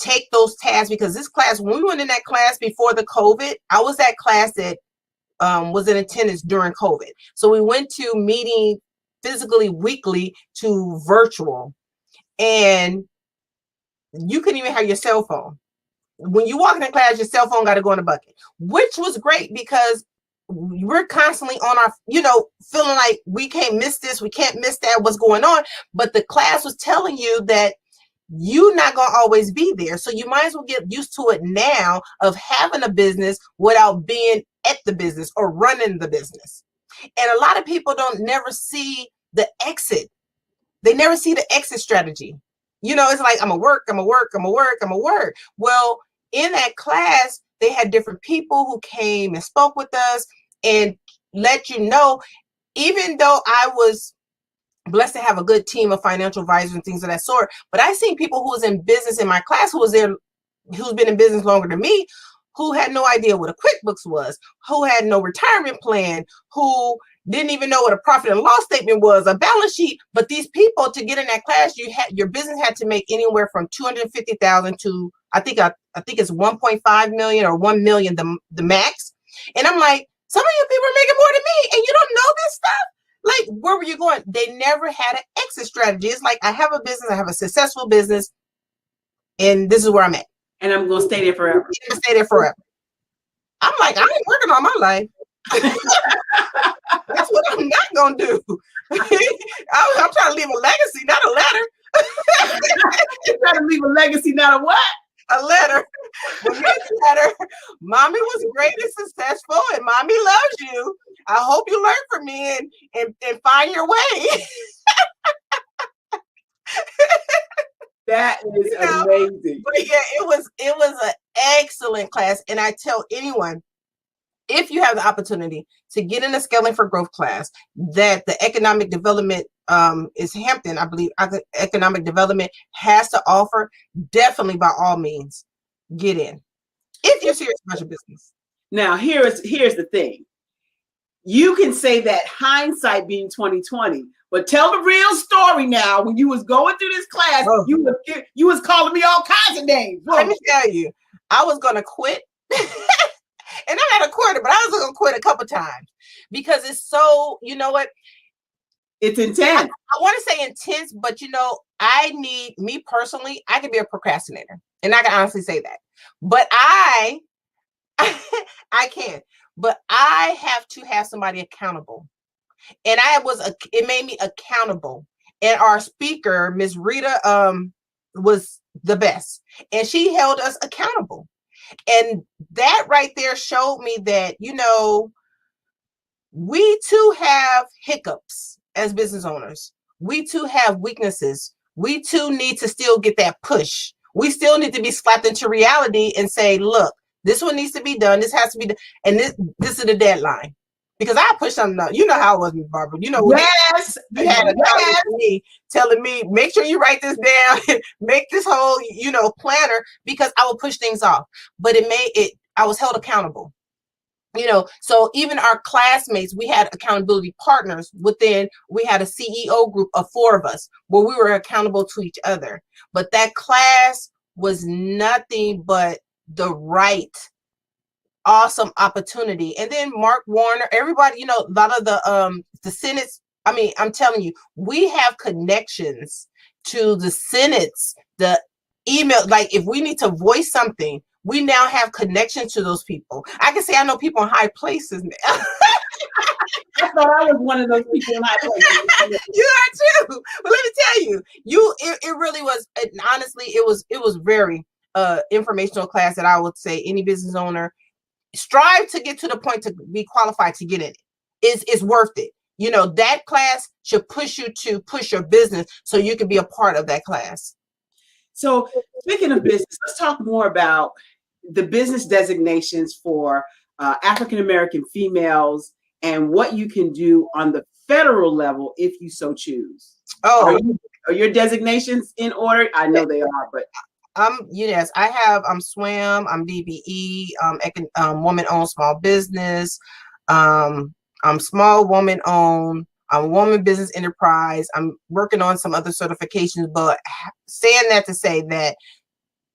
[SPEAKER 7] take those tasks. Because this class, when we went in that class before the COVID, I was that class that was in attendance during COVID. So we went to meeting physically weekly to virtual, and you couldn't even have your cell phone. When you walk in the class, your cell phone got to go in the bucket, which was great because we're constantly on our, you know, feeling like we can't miss this, we can't miss that, what's going on. But the class was telling you that you're not going to always be there. So you might as well get used to it now of having a business without being at the business or running the business. And a lot of people don't never see the exit. They never see the exit strategy. You know, it's like, I'm gonna work. Well, in that class, they had different people who came and spoke with us. and let you know, even though I was blessed to have a good team of financial advisors and things of that sort, but I seen people who was in business in my class who's been in business longer than me, who had no idea what a QuickBooks was, who had no retirement plan, who didn't even know what a profit and loss statement was, a balance sheet. But these people, to get in that class, your business had to make anywhere from $250,000 to I think it's 1.5 million or 1 million the max. And I'm like, some of you people are making more than me, and you don't know this stuff. Like, where were you going? They never had an exit strategy. It's like, I have a business, I have a successful business, and this is where I'm at.
[SPEAKER 6] And I'm going to stay there forever.
[SPEAKER 7] I'm going to stay there forever. I'm like, I ain't working all my life. That's what I'm not going to do. I'm trying to leave a legacy, not a letter.
[SPEAKER 6] You're trying to leave a legacy, not a what?
[SPEAKER 7] A letter. The next letter, mommy was great and successful, and mommy loves you. I hope you learn from me and find your way.
[SPEAKER 6] That is amazing.
[SPEAKER 7] But yeah, it was an excellent class. And I tell anyone, if you have the opportunity to get in the Scaling for Growth class that the economic development is Hampton, I believe economic development has to offer, definitely by all means, get in. If you're serious about your business.
[SPEAKER 6] Now, here's the thing. You can say that hindsight being 2020, but tell the real story now. When you was going through this class, you was calling me all kinds of names.
[SPEAKER 7] Let me tell you, I was gonna quit. And I'm not a quitter, but I was gonna quit a couple times because it's so, you know what?
[SPEAKER 6] It's intense.
[SPEAKER 7] I want to say intense, but me personally, I can be a procrastinator, and I can honestly say that. But I can. But I have to have somebody accountable. And it made me accountable. And our speaker, Ms. Rita, was the best. And she held us accountable. And that right there showed me that, we too have hiccups as business owners. We too have weaknesses. We too need to still get that push. We still need to be slapped into reality and say, look, this one needs to be done. This has to be done. And this is the deadline. Because I pushed something out. You know how it was, Ms. Barbara. You know,
[SPEAKER 6] yes,
[SPEAKER 7] you had a me telling me, make sure you write this down, make this whole, planner, because I would push things off. But I was held accountable. So even our classmates, we had accountability partners within, we had a CEO group of 4 of us where we were accountable to each other. But that class was nothing but the right awesome opportunity. And then Mark Warner, everybody, a lot of the Senate's, I'm telling you, we have connections to the Senate's, the email, like if we need to voice something, we now have connections to those people. I can say I know people in high places now.
[SPEAKER 6] I thought I was one of those people in high places.
[SPEAKER 7] You are too. But let me tell you, it really was, honestly, it was very informational class that I would say any business owner strive to get to the point to be qualified to get in it. It's worth it. That class should push you to push your business so you can be a part of that class.
[SPEAKER 6] So speaking of business, let's talk more about the business designations for African-American females and what you can do on the federal level if you so choose.
[SPEAKER 7] Oh,
[SPEAKER 6] are your designations in order? I know they are, but
[SPEAKER 7] yes, I have. I'm SWAM. I'm DBE. Woman-owned small business. I'm small woman-owned. I'm woman business enterprise. I'm working on some other certifications, but saying that to say that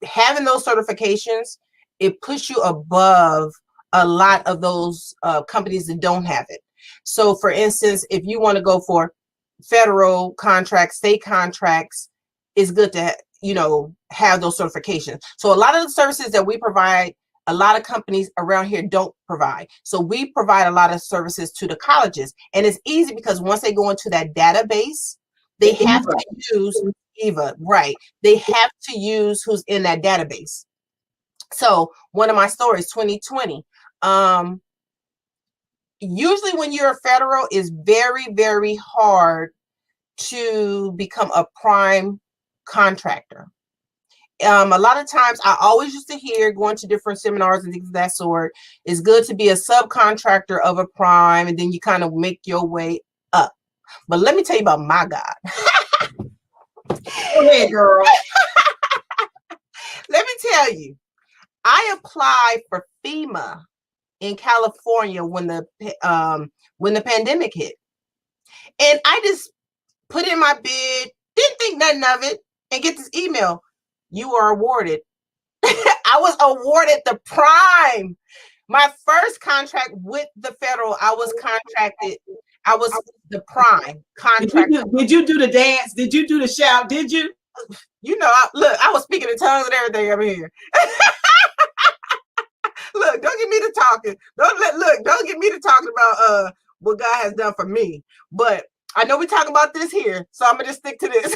[SPEAKER 7] having those certifications, it puts you above a lot of those companies that don't have it. So, for instance, if you want to go for federal contracts, state contracts, it's good to have those certifications. So a lot of the services that we provide, a lot of companies around here don't provide. So we provide a lot of services to the colleges. And it's easy because once they go into that database, they have to use EVA, right? They have to use who's in that database. So one of my stories, 2020, usually when you're a federal, it's very, very hard to become a prime contractor. A lot of times I always used to hear, going to different seminars and things of that sort, it's good to be a subcontractor of a prime, and then you kind of make your way up. But let me tell you about my God.
[SPEAKER 6] Go ahead, girl.
[SPEAKER 7] Let me tell you, I applied for FEMA in California when the pandemic hit, and I just put in my bid, didn't think nothing of it, and get this email: you are awarded. I was awarded the prime. My first contract with the federal, I was contracted. I was the prime contractor.
[SPEAKER 6] Did you do the dance? Did you do the shout? Did you?
[SPEAKER 7] You know, I was speaking in tongues and everything over here. Look, don't get me to talking. Don't get me to talking about what God has done for me. But I know we're talking about this here, so I'm gonna just stick to this.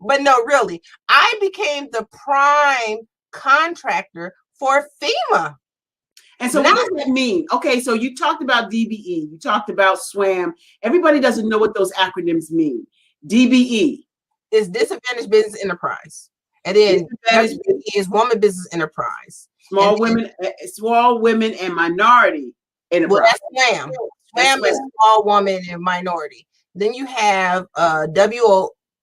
[SPEAKER 7] But no, really, I became the prime contractor for FEMA.
[SPEAKER 6] And so what does that mean? Okay, so you talked about DBE, you talked about SWAM. Everybody doesn't know what those acronyms mean. DBE
[SPEAKER 7] is Disadvantaged Business Enterprise, and then WBE is Woman Business Enterprise.
[SPEAKER 6] Small women and minority enterprise.
[SPEAKER 7] Well, that's SWAM. SWAM is small woman and minority. Then you have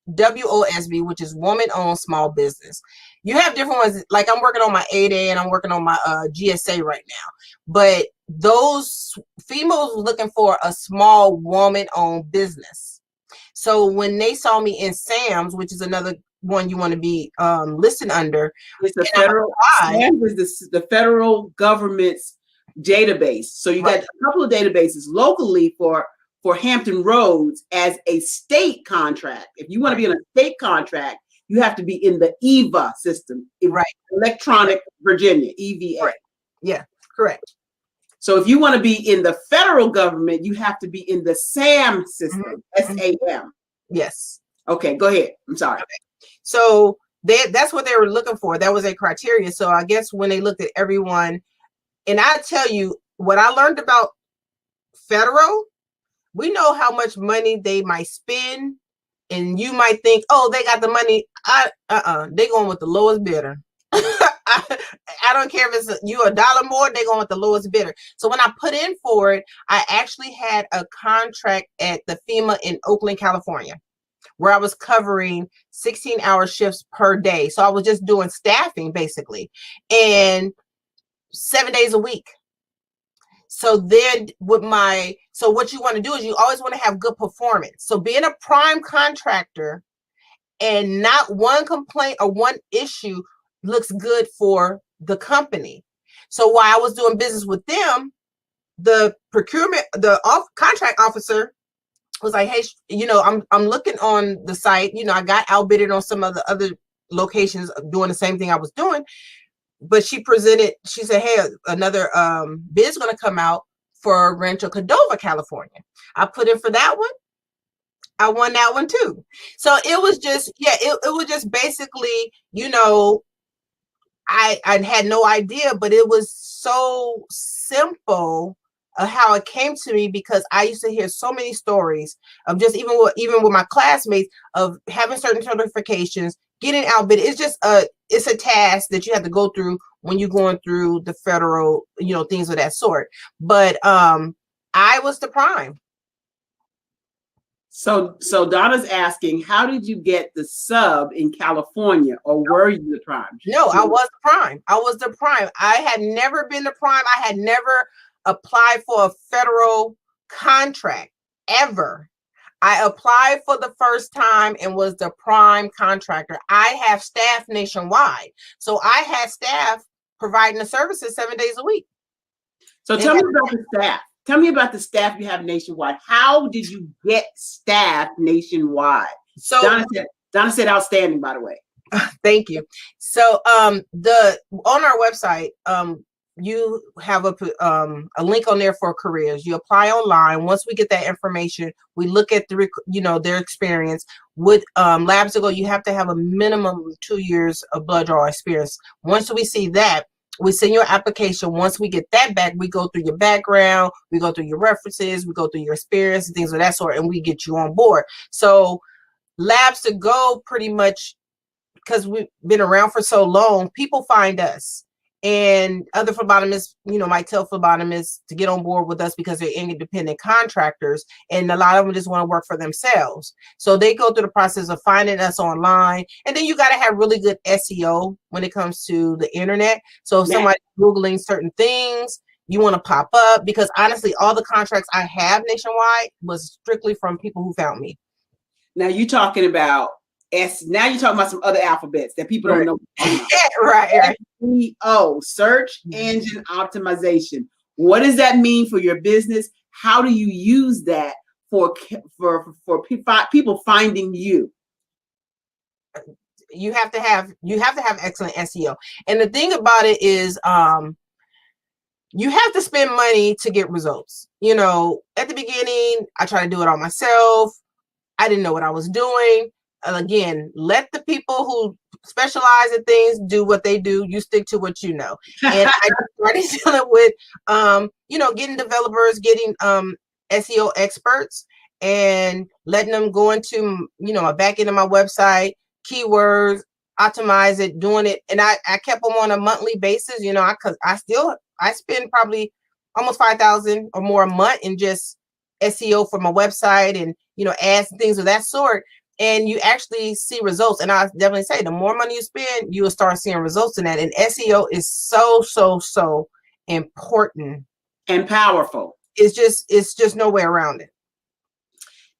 [SPEAKER 7] WOSB, which is woman-owned small business. You have different ones. Like I'm working on my 8A and I'm working on my GSA right now. But those females were looking for a small woman-owned business. So when they saw me in SAMS, which is another one you want to be listed under,
[SPEAKER 6] it's the federal. SAMS is the federal government's database. So you got a couple of databases locally for Hampton Roads as a state contract. If you want to be in a state contract, you have to be in the EVA system, right? Electronic Virginia, EVA.
[SPEAKER 7] Right. Yeah, correct.
[SPEAKER 6] So if you want to be in the federal government, you have to be in the SAM system, SAM.
[SPEAKER 7] Yes.
[SPEAKER 6] Okay, go ahead. I'm sorry.
[SPEAKER 7] Okay. So that's what they were looking for. That was a criteria. So I guess when they looked at everyone, and I tell you what I learned about federal, we know how much money they might spend, and you might think, oh, they got the money. They going with the lowest bidder. I don't care if it's you $1 more, they going with the lowest bidder. So when I put in for it, I actually had a contract at the FEMA in Oakland, California, where I was covering 16-hour shifts per day. So I was just doing staffing basically, and 7 days a week. So then so what you want to do is you always want to have good performance. So being a prime contractor and not one complaint or one issue looks good for the company. So while I was doing business with them, the contract officer was like, hey, I'm looking on the site, I got outbidded on some of the other locations doing the same thing I was doing. But she said, hey, another bid's going to come out for Rancho Cordova, California. I put in for that one. I won that one too. So it was just, it was just basically, I had no idea, but it was so simple how it came to me, because I used to hear so many stories of just even with my classmates of having certain certifications, getting outbid. It's just it's a task that you have to go through when you're going through the federal, things of that sort. But I was the prime.
[SPEAKER 6] So Donna's asking, how did you get the sub in California, or were you the prime?
[SPEAKER 7] No, I was the prime. I was the prime. I had never been the prime. I had never applied for a federal contract ever. I applied for the first time and was the prime contractor. I have staff nationwide. So I had staff providing the services 7 days a week.
[SPEAKER 6] So tell me about the staff. Tell me about the staff you have nationwide. How did you get staff nationwide? So Donna said outstanding, by the way.
[SPEAKER 7] Thank you. So on our website, you have a link on there for careers. You apply online. Once we get that information, we look at their experience. With Labs2Go, you have to have a minimum of 2 years of blood draw experience. Once we see that, we send your application. Once we get that back, we go through your background, we go through your references, we go through your experience and things of that sort, and we get you on board. So Labs2Go pretty much because we've been around for so long, people find us. And other phlebotomists, might tell phlebotomists to get on board with us because they're independent contractors. And a lot of them just want to work for themselves. So they go through the process of finding us online. And then you got to have really good SEO when it comes to the internet. So if somebody's Googling certain things, you want to pop up, because honestly, all the contracts I have nationwide was strictly from people who found me.
[SPEAKER 6] Now you're talking about now you're talking about some other alphabets that people don't know.
[SPEAKER 7] Right.
[SPEAKER 6] SEO, search engine optimization. What does that mean for your business? How do you use that for people finding you?
[SPEAKER 7] You have to have excellent SEO. And the thing about it is, you have to spend money to get results. At the beginning, I tried to do it all myself. I didn't know what I was doing. Again, let the people who specialize in things do what they do. You stick to what you know. And I started dealing with, getting developers, getting SEO experts, and letting them go into, my back end of my website, keywords, optimize it, doing it. And I kept them on a monthly basis, because I spend probably almost $5,000 or more a month in just SEO for my website and, ads and things of that sort. And you actually see results. And I definitely say the more money you spend, you will start seeing results in that. And SEO is so, so, so important
[SPEAKER 6] and powerful.
[SPEAKER 7] It's just no way around it.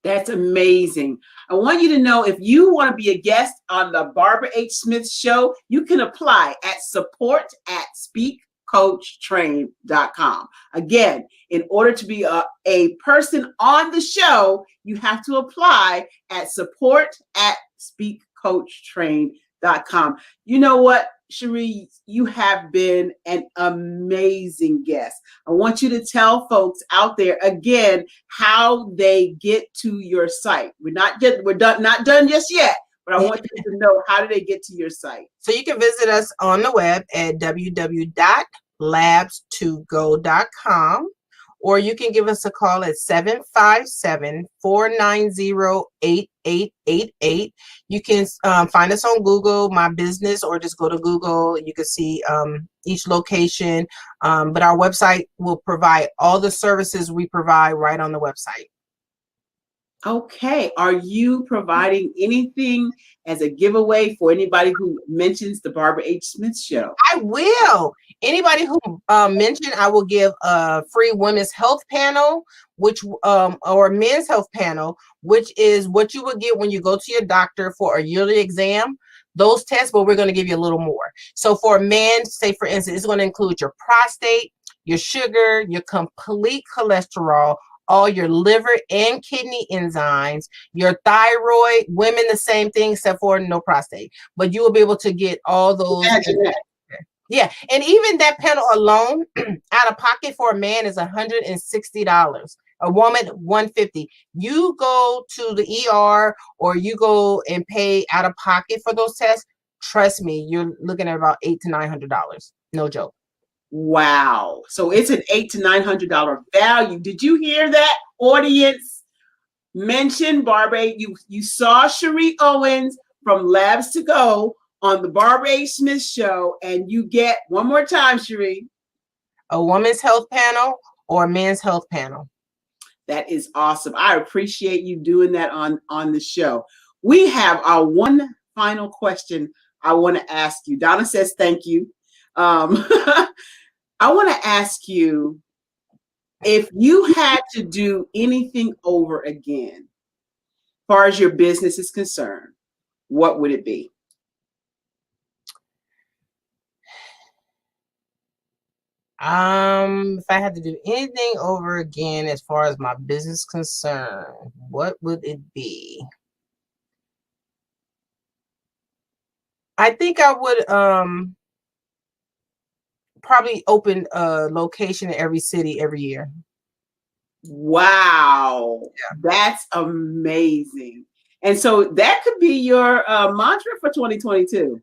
[SPEAKER 6] That's amazing. I want you to know, if you want to be a guest on the Barbara H. Smith Show, you can apply at support@speakcoachtrain.com. Again, in order to be a person on the show, you have to apply at support@speakcoachtrain.com. You know what, Cherie, you have been an amazing guest. I want you to tell folks out there again how they get to your site. Not done just yet, but I want you to know, how do they get to your site?
[SPEAKER 7] So you can visit us on the web at www.labs2go.com, or you can give us a call at 757-490-8888. You can find us on Google, My Business, or just go to Google. You can see each location, but our website will provide all the services we provide right on the website.
[SPEAKER 6] Okay. Are you providing anything as a giveaway for anybody who mentions the Barbara H. Smith Show?
[SPEAKER 7] I will. Anybody who mentioned, I will give a free women's health panel, or men's health panel, which is what you would get when you go to your doctor for a yearly exam. Those tests, but we're going to give you a little more. So for men, say for instance, it's going to include your prostate, your sugar, your complete cholesterol, all your liver and kidney enzymes, your thyroid. Women, the same thing, except for no prostate. But you will be able to get all those. Yeah, and even that panel alone, out of pocket for a man is $160. A woman, $150. You go to the ER or you go and pay out of pocket for those tests. Trust me, you're looking at about $800 to $900. No joke.
[SPEAKER 6] Wow. So it's an $800 to $900 value. Did you hear that, audience? Mention Barbara. You saw Cherie Owens from Labs to Go on the Barbara H. Smith Show, and you get, one more time, Cherie,
[SPEAKER 7] a women's health panel or a men's health panel.
[SPEAKER 6] That is awesome. I appreciate you doing that on the show. We have our one final question I want to ask you. Donna says thank you. I want to ask you, if you had to do anything over again, as far as your business is concerned, what would it be?
[SPEAKER 7] If I had to do anything over again as far as my business concerned, what would it be? I think I would probably open a location in every city every year.
[SPEAKER 6] Wow. Yeah. That's amazing. And so that could be your mantra for 2022.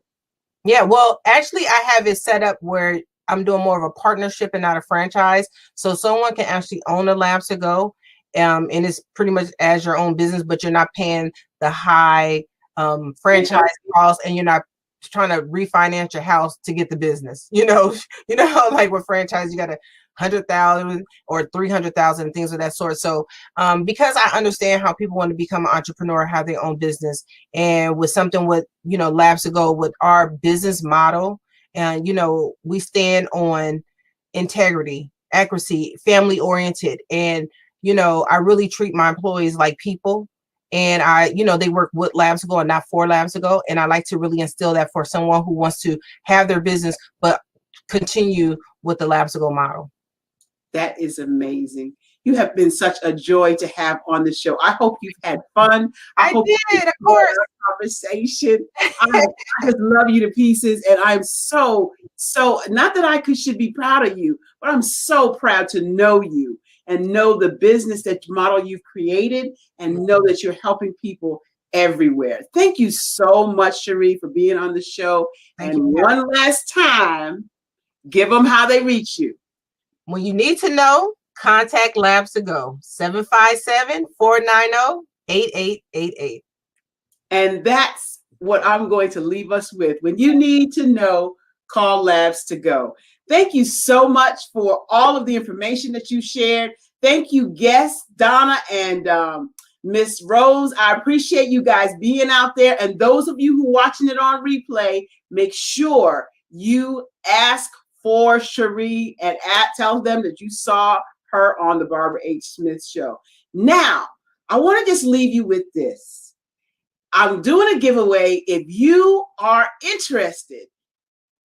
[SPEAKER 7] Yeah, well, actually, I have it set up where I'm doing more of a partnership and not a franchise. So someone can actually own a Labs to Go, and it's pretty much as your own business, but you're not paying the high franchise costs, and you're not trying to refinance your house to get the business. You know how like with franchise, you got 100,000 or 300,000 things of that sort. So because I understand how people want to become an entrepreneur, have their own business, and with something with, Labs to Go, with our business model, and, we stand on integrity, accuracy, family oriented. And, I really treat my employees like people. And they work with Labs to Go and not for Labs to Go. And I like to really instill that for someone who wants to have their business, but continue with the Labs to Go model.
[SPEAKER 6] That is amazing. You have been such a joy to have on the show. I hope you've had fun.
[SPEAKER 7] I did, of course.
[SPEAKER 6] Conversation. I just love you to pieces, and I'm so not that I should be proud of you, but I'm so proud to know you and know the business model you've created, and know that you're helping people everywhere. Thank you so much, Cherie, for being on the show. And one last time, give them how they reach you.
[SPEAKER 7] When you need to know, contact Labs to Go, 757-490-8888.
[SPEAKER 6] And that's what I'm going to leave us with. When you need to know, call Labs to Go. Thank you so much for all of the information that you shared. Thank you, guests, Donna and Miss Rose. I appreciate you guys being out there. And those of you who are watching it on replay, make sure you ask for Cherie and tell them that you saw her on the Barbara H. Smith Show. Now, I want to just leave you with this. I'm doing a giveaway. If you are interested,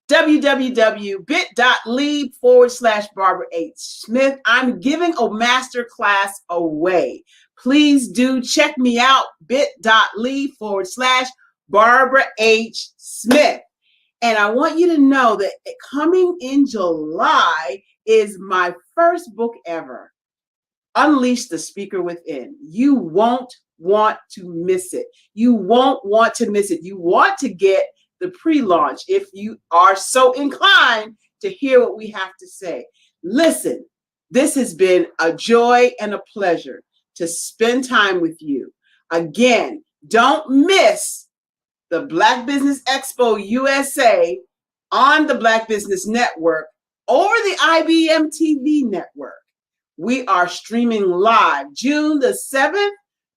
[SPEAKER 6] www.bit.ly/Barbara H. Smith. I'm giving a master class away. Please do check me out, bit.ly/Barbara H. Smith. And I want you to know that coming in July is my first book ever, Unleash the Speaker Within. You won't want to miss it. You won't want to miss it. You want to get the pre-launch if you are so inclined to hear what we have to say. Listen, this has been a joy and a pleasure to spend time with you. Again, don't miss the Black Business Expo USA on the Black Business Network or the IBM TV network. We are streaming live June the 7th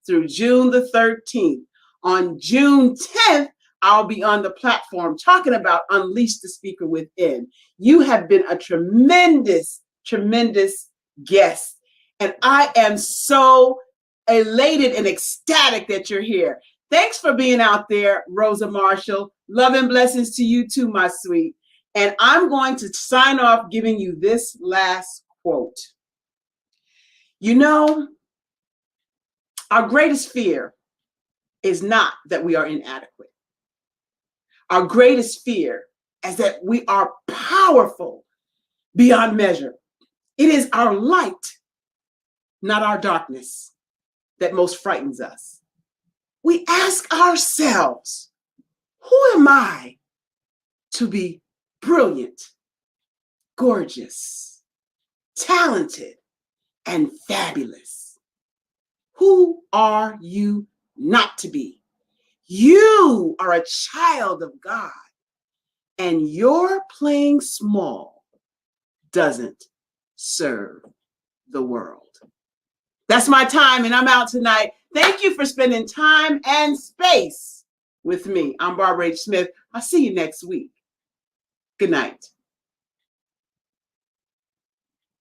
[SPEAKER 6] through June the 13th. On June 10th, I'll be on the platform talking about Unleash the Speaker Within. You have been a tremendous, tremendous guest. And I am so elated and ecstatic that you're here. Thanks for being out there, Rosa Marshall. Love and blessings to you too, my sweet. And I'm going to sign off giving you this last quote. You know, our greatest fear is not that we are inadequate. Our greatest fear is that we are powerful beyond measure. It is our light, not our darkness, that most frightens us. We ask ourselves, who am I to be brilliant, gorgeous, talented, and fabulous? Who are you not to be? You are a child of God, and your playing small doesn't serve the world. That's my time, and I'm out tonight. Thank you for spending time and space with me. I'm Barbara H. Smith. I'll see you next week. Good night.